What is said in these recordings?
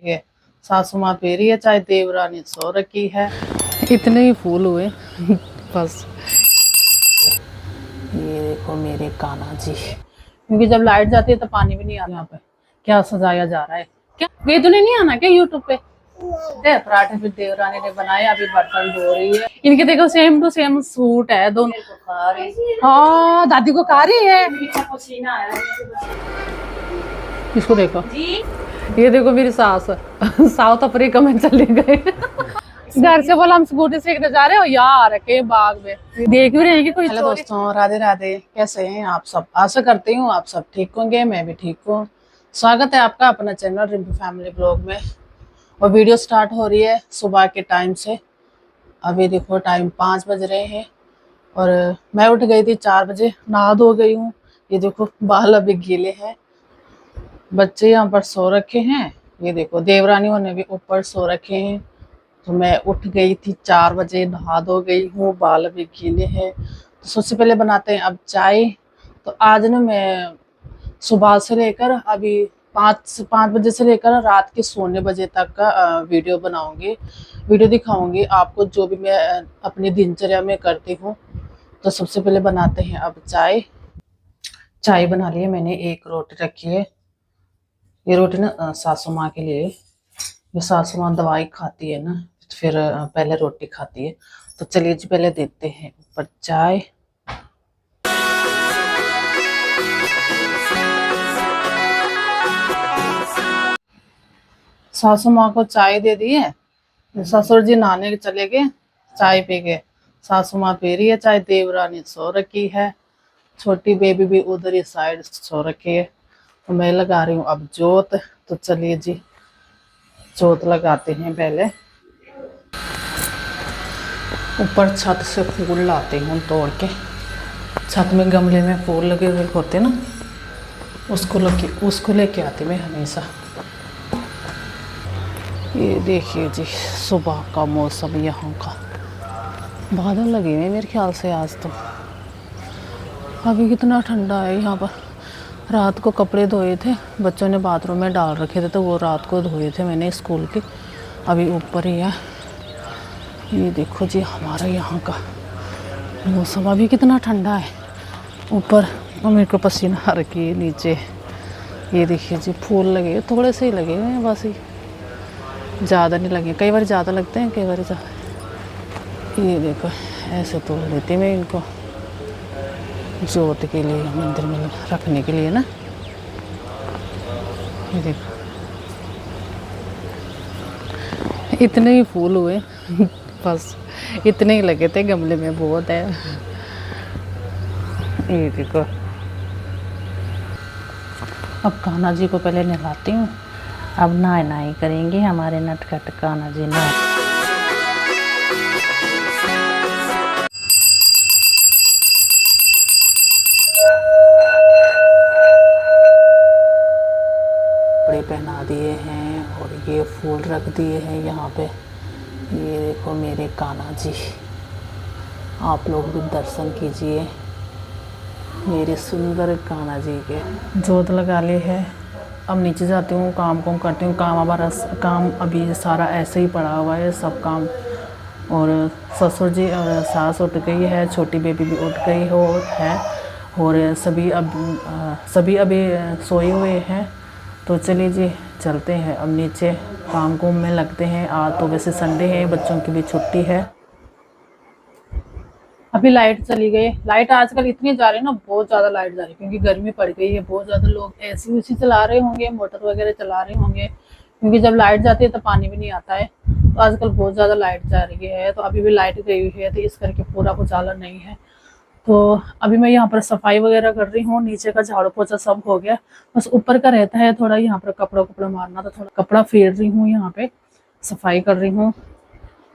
ये सासू माँ पी रही है चाय, देवरानी सो रखी है। इतने ही फूल हुए बस। ये देखो मेरे कान्हा जी, क्योंकि जब लाइट जाती है तो पानी भी नहीं आता। यहाँ पे क्या सजाया जा रहा है, क्या वेदु ने नहीं आना क्या यूट्यूब पे? दे पराठे फिर देवरानी ने बनाए, अभी बर्तन धो रही है। इनके देखो सेम टू सेम सूट है दोनों। हाँ दादी को खा रही है। इसको देखो जी, ये देखो मेरी सास साउथ अफ्रीका में चले गए। घर से बोला हम स्कूटी सीखने जा रहे हो, यार के बाग में देख भी रहे हैं कि कोई। हेलो दोस्तों, राधे राधे, कैसे हैं आप सब? आशा करती हूँ आप सब ठीक होंगे, मैं भी ठीक हूँ। स्वागत है आपका अपना चैनल रिम्पी फैमिली ब्लॉग में। और वीडियो स्टार्ट हो रही है सुबह के टाइम से। अभी देखो टाइम 5 बज रहे हैं और मैं उठ गई थी 4 बजे, नहा धो गई हूँ। ये देखो बाल अभी गीले हैं। बच्चे यहाँ पर सो रखे हैं, ये देखो देवरानियों ने भी ऊपर सो रखे हैं। तो मैं उठ गई थी 4 बजे, नहा धो गई हूँ, बाल अभी गीले हैं। तो सबसे पहले बनाते हैं अब चाय। तो आज ना मैं सुबह से लेकर अभी 5 बजे से लेकर रात के सोने बजे तक का वीडियो बनाऊंगी, वीडियो दिखाऊंगी आपको जो भी मैं अपनी दिनचर्या में करती हूँ। तो सबसे पहले बनाते हैं अब चाय। चाय बना ली है मैंने, एक रोटी रखी है। ये रोटी ना सासू माँ के लिए, ये सासू माँ दवाई खाती है ना, फिर पहले रोटी खाती है। तो चलिए जी पहले देते हैं ऊपर चाय। सासू माँ को चाय दे दी है, ससुर जी नहाने चले गए, चाय पी के। सासू माँ पी रही है चाय, देवरानी सो रखी है, छोटी बेबी भी उधर ही साइड सो रखी है। तो मैं लगा रही हूँ अब जोत। तो चलिए जी जोत लगाते हैं। पहले ऊपर छत से फूल लाती हूँ तोड़ के। छत में गमले में फूल लगे हुए होते ना, उसको लेके आती मैं हमेशा। ये देखिए जी सुबह का मौसम यहाँ का, बादल लगे हुए मेरे ख्याल से आज तो। अभी कितना ठंडा है यहाँ पर। रात को कपड़े धोए थे, बच्चों ने बाथरूम में डाल रखे थे, तो वो रात को धोए थे मैंने स्कूल के। अभी ऊपर ही है। ये देखो जी हमारा यहाँ का मौसम अभी कितना ठंडा है ऊपर, और मेरे को पसीना आ रखी है नीचे। ये देखिए जी फूल लगे, थोड़े से ही लगे हुए हैं बस, ही ज़्यादा नहीं लगे। कई बार ज़्यादा लगते हैं, कई बार ज़्यादा। ये देखो ऐसे तोड़ देती मैं इनको जोत के लिए, मंदिर में रखने के लिए ना। ये देखो इतने ही फूल हुए बस, इतने ही लगे थे गमले में, बहुत है। ये देखो अब कान्हा जी को पहले नहलाती हूँ। अब नहाई करेंगे हमारे नटखट कान्हा जी ना। कपड़े पहना दिए हैं और ये फूल रख दिए हैं यहाँ पे। ये देखो मेरे कान्हा जी, आप लोग भी दर्शन कीजिए मेरे सुंदर कान्हा जी के। जोत लगा ली है, अब नीचे जाती हूँ, काम करती हूँ। काम अभी सारा ऐसे ही पड़ा हुआ है सब काम। और ससुर जी और सास उठ गई है, छोटी बेबी भी उठ गई है और सभी अभी सोए हुए हैं। तो चलिए जी चलते हैं अब नीचे, काम में लगते हैं। आज तो वैसे संडे है, बच्चों की भी छुट्टी है। अभी लाइट चली गई। लाइट आजकल इतनी जा रही है ना, बहुत ज़्यादा लाइट जा रही है, क्योंकि गर्मी पड़ गई है बहुत ज़्यादा। लोग एसी उसी चला रहे होंगे, मोटर वगैरह चला रहे होंगे, क्योंकि जब लाइट जाती है तो पानी भी नहीं आता है। तो आजकल बहुत ज़्यादा लाइट जा रही है। तो अभी भी लाइट गई हुई है, तो इस करके पूरा उजाला नहीं है। तो अभी मैं यहाँ पर सफाई वगैरह कर रही हूँ, नीचे का झाड़ू पोछा सब हो गया, बस ऊपर का रहता है थोड़ा यहाँ पर कपड़ा मारना। तो थोड़ा कपड़ा फेर रही हूँ, यहाँ पे सफाई कर रही हूँ।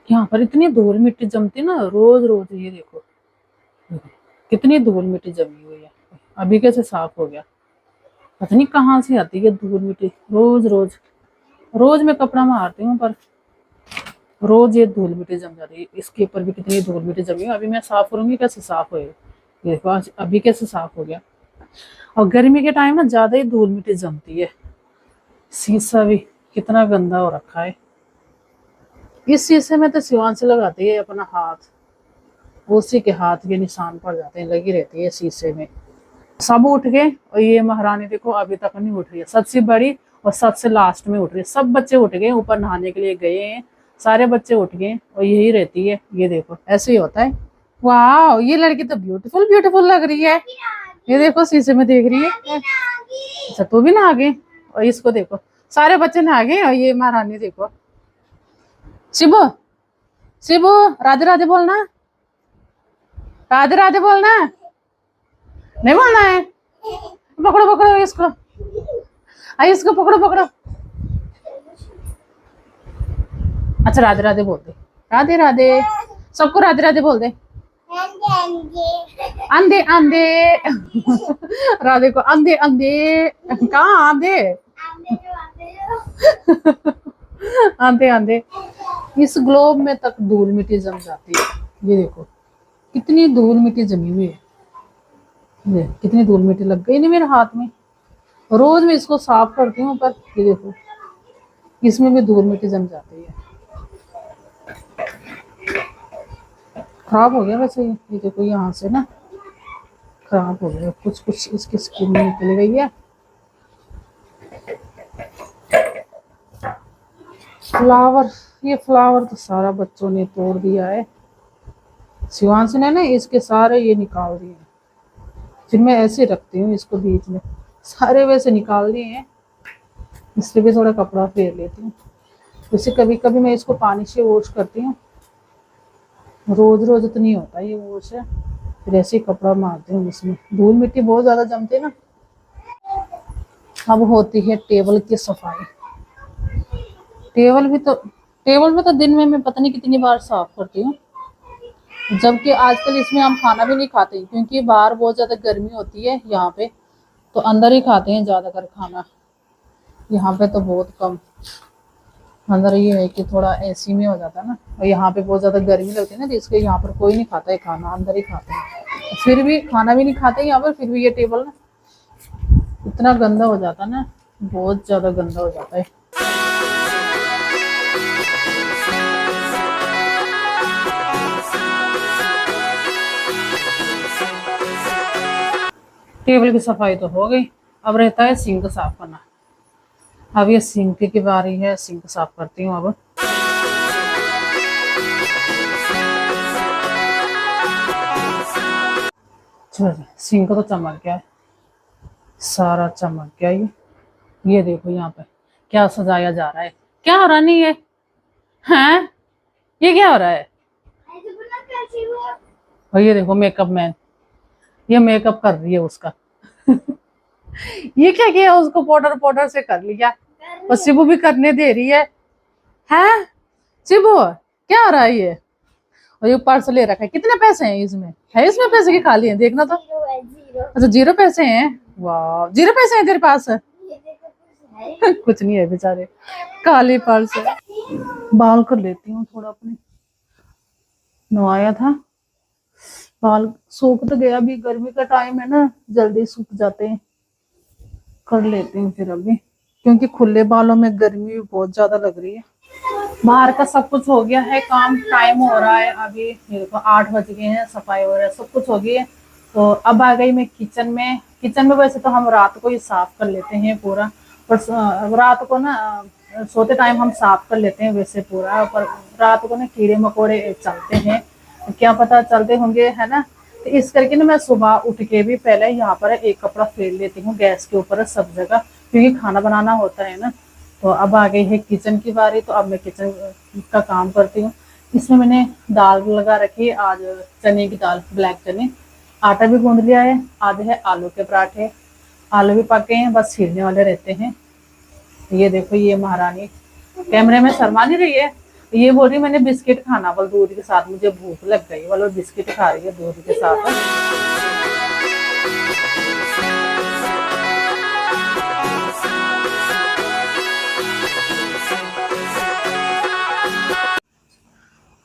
यहाँ पर इतनी धूल मिट्टी जमती ना रोज रोज। ये देखो कितनी धूल मिट्टी जमी हुई है। अभी कैसे साफ हो गया, पता नहीं कहाँ से आती है धूल मिट्टी। रोज मैं कपड़ा मारती हूँ, पर रोज ये धूल मिट्टी जम जाती है। इसके ऊपर भी कितनी धूल मिट्टी जमी है। अभी मैं साफ करूंगी, कैसे साफ होएगा। ये देखो आज अभी कैसे साफ हो गया। और गर्मी के टाइम ना ज्यादा ही धूल मिट्टी जमती है। शीशा भी कितना गंदा हो रखा है। इस शीशे में तो शिवांश लगाती है अपना हाथ, उसी के हाथ के निशान पड़ जाते हैं, लगी रहती है शीशे में। सब उठ गए और ये महारानी देखो अभी तक नहीं उठ रही है, सबसे बड़ी और सबसे लास्ट में उठ रही है। सब बच्चे उठ गए, ऊपर नहाने के लिए गए हैं, सारे बच्चे उठ गए और यही रहती है। ये देखो ऐसे ही होता है। वाह, ये लड़की तो ब्यूटीफुल ब्यूटीफुल लग रही है। ये देखो शीशे में देख रही है। अच्छा तू भी नहा गई। और इसको देखो, सारे बच्चे नहा गए और ये महारानी देखो। शिबू, शिबू राधे राधे बोलना, राधे राधे बोलना। नहीं बोलना है? पकड़ो पकड़ो इसको, आई इसको पकड़ो पकड़ो। अच्छा राधे राधे बोल दे, राधे राधे, सबको राधे राधे बोल दे। अंधे अंधे राधे को अंधे अंधे, कहाँ आंधे? आंधे आंधे। इस ग्लोब में तक धूल मिट्टी जम जाती है। ये देखो कितनी धूल मिट्टी जमी हुई है, ये कितनी धूल मिट्टी लग गई नहीं मेरे हाथ में। रोज मैं इसको साफ करती हूँ, पर ये देखो इसमें भी धूल मिट्टी जम जाती है। खराब हो गया वैसे ये देखो, यहाँ से ना खराब हो गया, कुछ कुछ इसकी स्किन में निकल गई है। फ्लावर, ये फ्लावर तो सारा बच्चों ने तोड़ दिया है। शिवांश ने ना इसके सारे ये निकाल दिए, फिर मैं ऐसे रखती हूँ इसको बीच में, सारे वैसे निकाल दिए हैं। इससे भी थोड़ा कपड़ा फेर लेती हूँ, वैसे कभी कभी मैं इसको पानी से वॉश करती हूँ, रोज रोज तो नहीं होता ये वॉश है। फिर ऐसे ही कपड़ा मारती हूँ, इसमें धूल मिट्टी बहुत ज्यादा जमती है ना। अब होती है टेबल की सफाई। टेबल में तो दिन में मैं पता नहीं कितनी बार साफ करती हूँ, जबकि आजकल इसमें हम खाना भी नहीं खाते क्योंकि बाहर बहुत ज्यादा गर्मी होती है। यहाँ पे तो अंदर ही खाते हैं ज्यादातर खाना, यहाँ पे तो बहुत कम। अंदर ये है कि थोड़ा एसी में हो जाता है ना, और यहाँ पे बहुत ज्यादा गर्मी लगती है ना, तो इसलिए यहाँ पर कोई नहीं खाता है खाना, अंदर ही खाते हैं। फिर भी खाना भी नहीं खाते यहाँ पर, फिर भी ये टेबल ना इतना गंदा हो जाता है ना, बहुत ज्यादा गंदा हो जाता है। टेबल की सफाई तो हो गई, अब रहता है सिंक साफ करना। अब ये सिंक की बारी है, सिंक साफ करती हूँ अब। चलो सिंक तो चमक गया है, सारा चमक गया। ये देखो यहाँ पे क्या सजाया जा रहा है, क्या हो रहा नहीं है हैं? ये क्या हो रहा है? और ये देखो मेकअप मैन, ये मेकअप कर रही है उसका। ये क्या किया उसको पाउडर से कर लिया, और शिबू भी करने दे रही है। हैं शिबू क्या हो रहा है ये? और ये पर्स ले रखा है, कितने पैसे हैं इसमें? है इसमें पैसे की खाली है, देखना तो। अच्छा 0 पैसे हैं, वाह 0 पैसे हैं तेरे पास? कुछ नहीं है बेचारे, काली पर्स है। बाल कर लेती हूँ थोड़ा अपने, नवाया था, बाल सूख तो गया, अभी गर्मी का टाइम है ना, जल्दी सूख जाते हैं। कर लेती हूँ फिर अभी, क्योंकि खुले बालों में गर्मी भी बहुत ज्यादा लग रही है। बाहर का सब कुछ हो गया है काम, टाइम हो रहा है अभी मेरे को 8 बज गए हैं, सफाई हो रहा है, सब कुछ हो गई है। तो अब आ गई मैं किचन में। किचन में वैसे तो हम रात को ही साफ कर लेते हैं पूरा, पर रात को ना सोते टाइम हम साफ कर लेते हैं वैसे पूरा, पर रात को ना कीड़े मकोड़े चलते हैं, क्या पता चलते होंगे है ना। तो इस करके ना मैं सुबह उठ के भी पहले यहाँ पर एक कपड़ा फेर लेती हूँ गैस के ऊपर सब जगह, क्योंकि खाना बनाना होता है ना। तो अब आ गई है किचन की बारी, तो अब मैं किचन का काम करती हूँ। इसमें मैंने दाल लगा रखी है आज, चने की दाल, ब्लैक चने। आटा भी गूंद लिया है, आधे है आलू के पराठे, आलू भी पके हैं, बस छीलने वाले रहते हैं। ये देखो ये महारानी कैमरे में शर्मा नहीं रही है, ये बोल रही मैंने बिस्किट खाना बोल दूध के साथ, मुझे भूख लग गई बोलो, बिस्किट खा रही है दूध के साथ।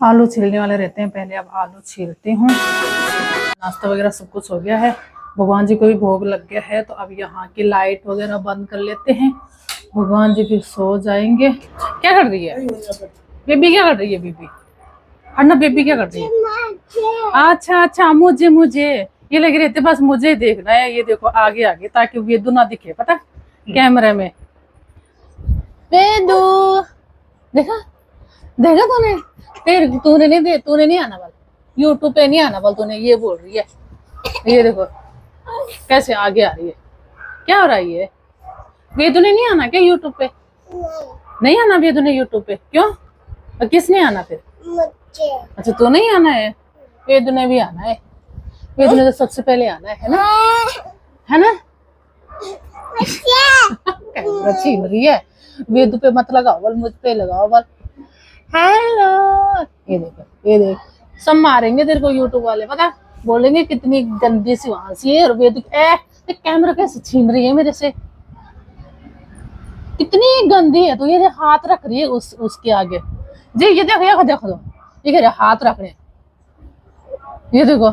आलू छीलने वाले रहते हैं, पहले अब आलू छीलती हूँ। नाश्ता वगैरह सब कुछ हो गया है, भगवान जी को भी भोग लग गया है, तो अब यहाँ की लाइट वगैरह बंद कर लेते हैं। भगवान जी फिर सो जाएंगे। क्या कर रही है बेबी? क्या कर रही है बेबी? अन्ना बेबी क्या कर रही है? अच्छा अच्छा, मुझे मुझे ये लग रहे थे बस मुझे देखना है। ये देखो आगे आगे, ताकि वेदू ना दिखे, पता कैमरे में। वेदू देखा, देखा तूने? तूने नहीं आना बल, यूट्यूब पे नहीं आना बल तूने, ये बोल रही है। ये देखो कैसे आगे आ रही है। क्या हो रहा है ये? वेदू ने नहीं आना क्या यूट्यूब पे? नहीं आना वेदू ने यूट्यूब पे? क्यों? और किसने आना फिर? मुझे। अच्छा तू नहीं आना है? वेदू ने भी आना है। वेदू ने तो सबसे पहले आना है ना? है ना? कैमरा छीन रही है। वेदू पे मत लगाओ बल, मुझ पे लगाओ बल। हेलो, ये देखो, ये देख, सब मारेंगे तेरे को यूट्यूब वाले, पता बोलेंगे कितनी गंदी सी वहां से। और वेदू कैमरा कैसे छीन रही है मेरे से, कितनी गंदी है। तो ये हाथ रख रही है उसके आगे जी। ये देखो, ये देखो दो, ये कह रहे हाथ रख रहे हैं, ये देखो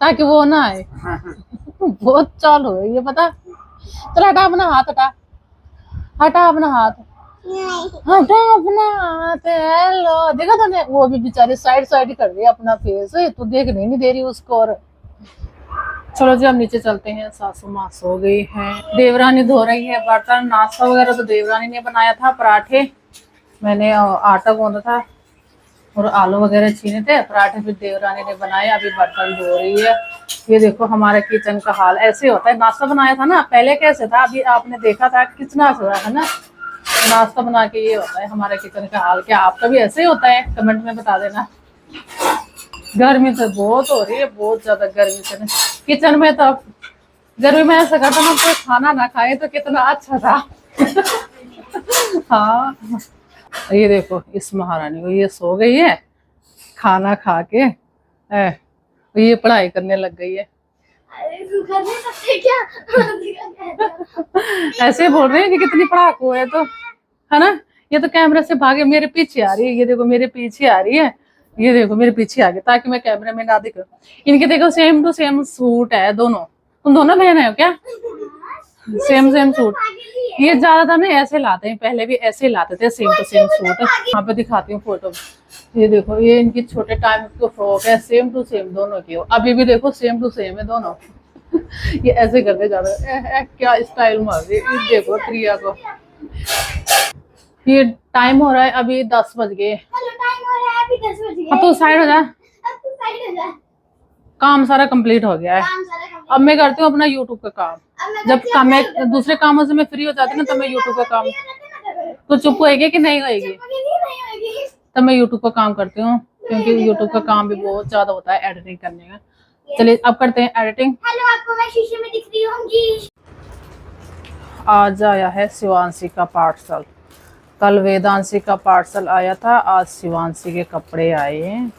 ताकि वो ना आए। बहुत चालू है ये, पता। चल हटा अपना हाथ, हटा हटा अपना हाथ, हटा अपना हाथ। हेलो, देखा तूने? वो भी बेचारी साइड साइड कर रही है अपना फेस, तू देखने नहीं दे रही उसको। और चलो जी हम नीचे चलते हैं। सासू माँ सो गई है, देवरानी धो रही है बर्तन। नाश्ता वगैरह तो देवरानी ने बनाया था, पराठे मैंने आटा गूंदा था और आलू वगैरह छीने थे। पराठे फिर देवरानी ने बनाए, अभी बर्तन धो रही है। ये देखो हमारे किचन का हाल ऐसे होता है। नाश्ता बनाया था ना, पहले कैसे था अभी आपने देखा था कितना अच्छा है ना। नाश्ता बना के ये होता है हमारे किचन का हाल। क्या आपका भी ऐसे ही होता है? कमेंट में बता देना। गर्मी तो बहुत हो रही है, बहुत ज्यादा गर्मी। किचन में तो गर्मी में ऐसा करता ना, कोई खाना ना खाए तो कितना अच्छा था। हाँ, ये देखो इस महारानी को, ये सो गई है खाना खा के, ये पढ़ाई करने लग गई है। क्या? ऐसे बोल रहे हैं कि कितनी पढ़ाकू है, तो है ना। ये तो कैमरे से भागे मेरे पीछे आ रही है। ये देखो मेरे पीछे आ रही है, ये देखो मेरे पीछे आ गई ताकि मैं कैमरे में ना दिखूं। इनके देखो सेम टू सेम सूट है दोनों। तुम दोनों बहन हो क्या? Same same suit. ये ज्यादातर ना ऐसे लाते हैं, पहले भी ऐसे लाते थे सेम टू सेम सूट। यहाँ पे दिखाती हूँ फोटो। ये देखो ये इनकी छोटे टाइम की फ्रॉक है, सेम टू सेम दोनों की। अभी भी देखो सेम टू सेम है दोनों। ये ऐसे करते जा रहे, क्या स्टाइल मार रही है। देखो प्रिया को। ये टाइम हो रहा है, अभी 10 बज गए। हाँ तो साइड हो जा, काम सारा कंप्लीट हो गया है। अब मैं करती हूँ अपना यूट्यूब का काम। जब काम मैं दूसरे कामों से मैं फ्री हो जाती ना, तब मैं यूट्यूब का काम। तो चुप होएगी कि नहीं होएगी? तब मैं यूट्यूब का काम करती हूँ, क्योंकि यूट्यूब का काम भी बहुत ज्यादा होता है एडिटिंग करने का। चलिए अब करते हैं एडिटिंग। हेलो, आपको मैं शीशे में दिख रही हूँ। आज आया है शिवांशी का पार्सल। कल वेदांशी का पार्सल आया था, आज शिवांशी के कपड़े आए हैं।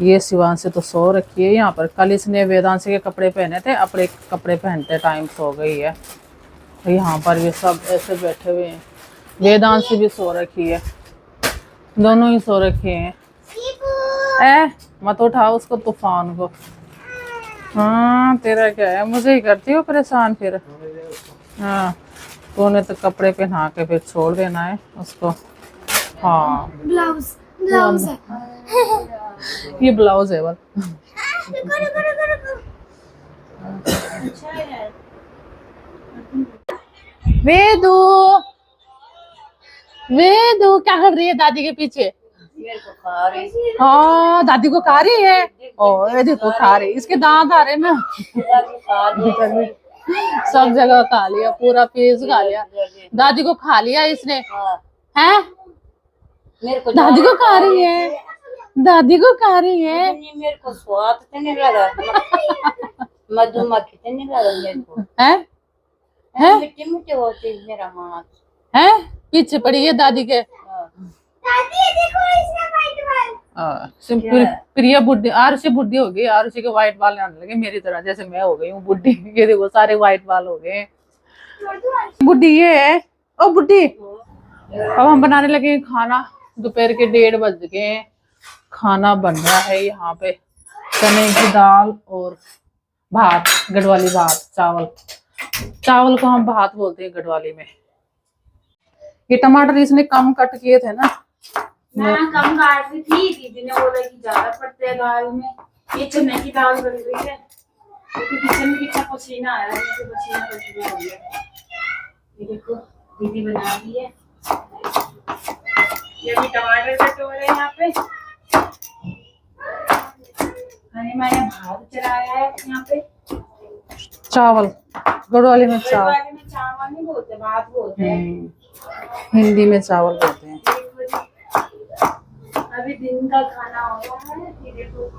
ये शिवांशी तो सो रखी है यहाँ पर। कल इसने वेदांशी के कपड़े पहने थे, अपने कपड़े पहनते टाइम सो गई है। यहाँ पर ये सब ऐसे बैठे हुए हैं। वेदांशी भी सो रखी है, दोनों ही सो रखे हैं। मत उठाओ उसको, तूफान को। हाँ तेरा क्या है, मुझे ही करती हो परेशान फिर। हाँ तूने तो कपड़े पहना के फिर छोड़ देना है उसको। हाँ ब्लाउज है। ये ब्लाउज है बस। वेदू, वेदू क्या कर रही है दादी के पीछे? हाँ दादी को खा रही है। और ये देखो खा रही, इसके दांत आ रहे ना। सब जगह खा लिया, पूरा पीस खा लिया। दादी को खा लिया इसने। हैं? दादी को खा रही है, दादी को खा रही है। मेरे को स्वाद तो नहीं लगा, मधुमक्खी तो नहीं लगा मेरे को। है मिट्टी मिट्टी होती है मेरा हाथ। है पीछे पड़ी है दादी के। दादी देखो इसने व्हाइट बाल। प्रिया बुढ़ी, आरुषि बुढ़ी हो गई। आरुषि के व्हाइट बाल आने लगे मेरी तरह, जैसे मैं हो गई हूँ बुढ़ी। ये देखो सारे व्हाइट बाल हो गए। बुढ़ी ये है। ओ बुढ़ी, अब हम बनाने लगे खाना। दोपहर के 1:30 बज गए। खाना बन रहा है यहाँ पे, चने की दाल और भात, गढ़वाली भात। चावल, चावल को हम भात बोलते हैं गढ़वाली में। ये टमाटर इसने कम कट किए थे ना। मैं कम काट रही थी, दीदी ने बोला कि ज्यादा पड़ते हैं दाल में। ये चने की दाल बन रही है क्योंकि किचन में कितना पसीना आ रहा है, मुझे पसीना पसीना हो गया। ये देखो दीदी बना रही है। ये भी टमाटर कट हो रहे हैं यहाँ पे। मैंने भात चढ़ाया है यहाँ पे। चावल गढ़वाली में चावल, वाले में चावल नहीं बोलते, भात बोलते हैं। हिंदी में चावल बोलते हैं। अभी दिन का खाना हो रहा है। ये देखो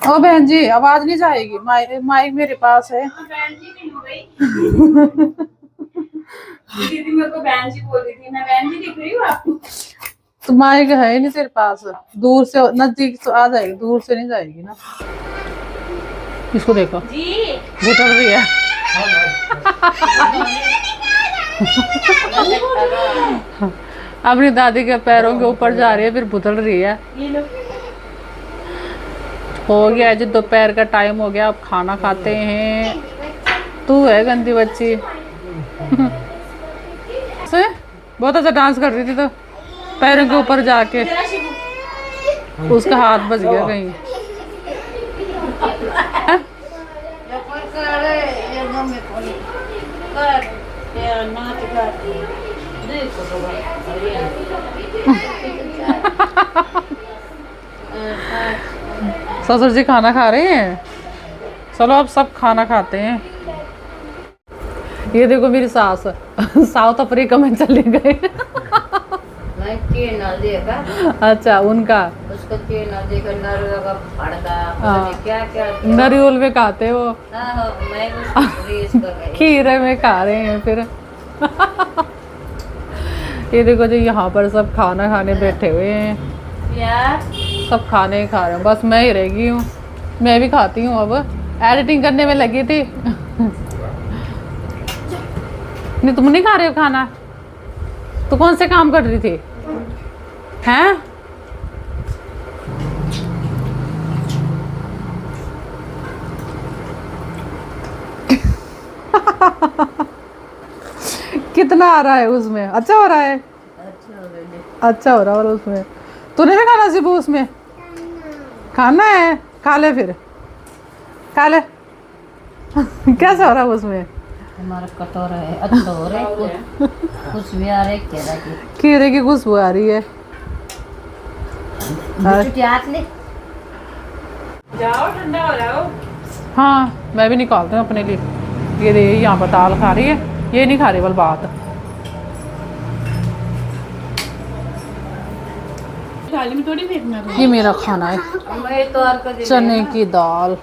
ओ बहन जी आवाज नहीं जाएगी, माइक मेरे पास है। बहन जी नहीं हो गई। दीदी मेरे को बहन जी बोल रही थी, मैं बहन जी दिख रही हूँ आपको? तो माइक है नहीं तेरे पास, दूर से नजदीक तो आ जाएगी, दूर से नहीं जाएगी ना। इसको देखो जी घुटन रही है। अपनी दादी के पैरों के ऊपर जा रही है, फिर बुतल रही है। ये लो। हो गया जी, दोपहर का टाइम हो गया, अब खाना खाते हैं। तू है गंदी बच्ची। से बहुत अच्छा डांस कर रही थी, तो पैरों के ऊपर जाके उसका हाथ बच गया कहीं। ससुर जी खाना खा रहे हैं। चलो अब सब खाना खाते हैं। ये देखो मेरी सास साउथ अफ्रीका में चले गए। अच्छा उनका उसका चेन देखो, नरियल का फड़का, क्या क्या नरियल में खाते हैं वो, मैं उसको कर रही। खीरे में खा रहे हैं फिर। ये देखो जी यहाँ पर सब खाना खाने बैठे हुए हैं यार, सब खाने खा रहे हैं, बस मैं ही रह गई हूँ। मैं भी खाती हूँ, अब एडिटिंग करने में लगी थी। नहीं तुम नहीं खा रहे हो खाना? तो कौन से काम कर रही थी हैं? कितना आ रहा है उसमें? अच्छा हो रहा है, अच्छा हो रहा है। और उसमें तूने भी खाना सिबू, उसमें खाना है, खा ले फिर, खा ले। कैसा हो रहा है उसमें? हमारा कटोरा है, अच्छा हो रहा है। कुछ भी आ रहा है, खीरे की खुशबू आ रही है। हाथ ले जाओ, ठंडा हो रहा हो। हाँ मैं भी निकालती हूँ अपने लिए। ये दे यहाँ पर दाल खा रही है, ये नहीं खा रही बल बात। थाली में थोड़ी फेंकना। ये मेरा खाना है, चने की दाल।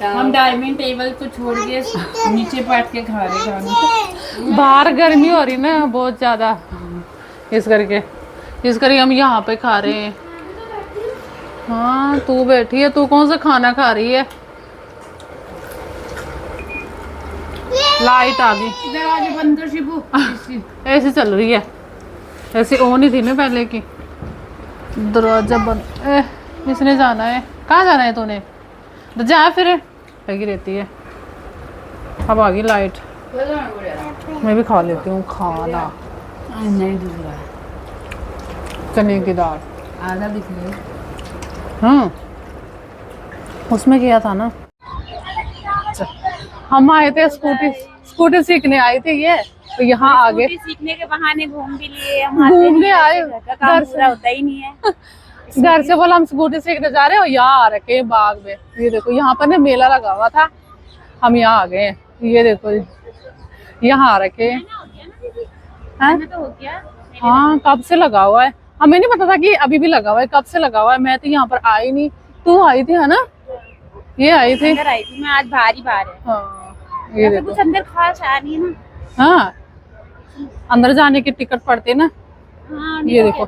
हम डाइनिंग टेबल को छोड़ के नीचे बैठ के खा रहे खाना। बाहर गर्मी हो रही ना बहुत ज्यादा, इस करके हम यहाँ पे खा रहे हैं। हाँ तू बैठी है, तू कौन सा खाना खा रही है? लाइट आ गई, दरवाजे बंद कर शिबू। ऐसी चल रही है, ऐसी ऑन ही थी ना पहले की। दरवाजा बंद। इसने जाना है, कहाँ जाना है तूने? तो जा फिर, लगी रहती है। अब आ गई लाइट, मैं भी खा लेती हूँ खाना। नहीं दिख रहा, चने की दाल आधा दिख रहा है। हाँ उसमें किया था ना। हम आए थे स्कूटी सीखने आए थे, ये तो यहाँ आगे सीखने के बहाने घूम भी लिए, घूमने आए। घर से होता ही नहीं है। घर से बोला हम स्कूटी सीखने जा रहे हो, यहाँ आ रखे बाग में। ये देखो यहाँ पर ना मेला लगा हुआ था, हम यहाँ आ गए। ये देखो यहाँ आ रखे हैं। हाँ कब से लगा हुआ है, हमें नहीं पता था कि अभी भी लगा हुआ है। कब से लगा हुआ है, मैं तो यहाँ पर आई नहीं। तू आई थी है ना? ये आई थी, अंदर आई थी मैं आज, बाहर है। हाँ ये देखो कुछ अंदर खास आ नहीं है ना। हाँ अंदर जाने की टिकट पड़ती ना। हाँ, ये देखो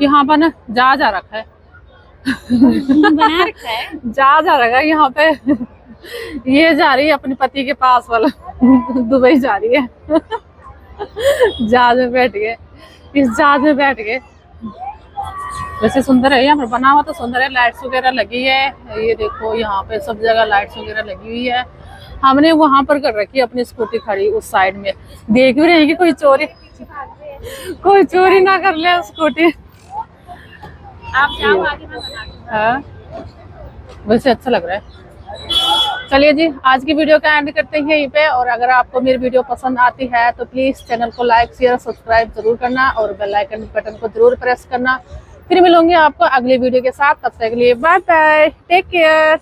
यहाँ पर ना जहाज आ रखा है। बना रखा है, जहाज आ रखा है यहाँ पे। ये जा रही है अपने पति के पास वाला, दुबई जा रही है। जहाज में बैठ गए, इस जहाज में बैठ गए। वैसे सुंदर है यहाँ पर, बना हुआ तो सुंदर है। लाइट्स वगैरह लगी है, ये देखो यहाँ पे सब जगह लाइट्स वगैरह लगी हुई है। हमने वहां पर कर रखी है अपनी स्कूटी खड़ी, उस साइड में। देख भी रहे हैं कि कोई कोई चोरी ना कर ले स्कूटी। आप जाओ आगे, मैं बनाती हूँ। हाँ वैसे अच्छा लग रहा है। चलिए जी, आज की वीडियो का एंड करते हैं यहीं पे। और अगर आपको मेरी वीडियो पसंद आती है तो प्लीज चैनल को लाइक शेयर सब्सक्राइब जरूर करना और बेल आइकन बटन को जरूर प्रेस करना। फिर मिलूंगी आपको अगली वीडियो के साथ, तब तक के लिए बाय बाय, टेक केयर।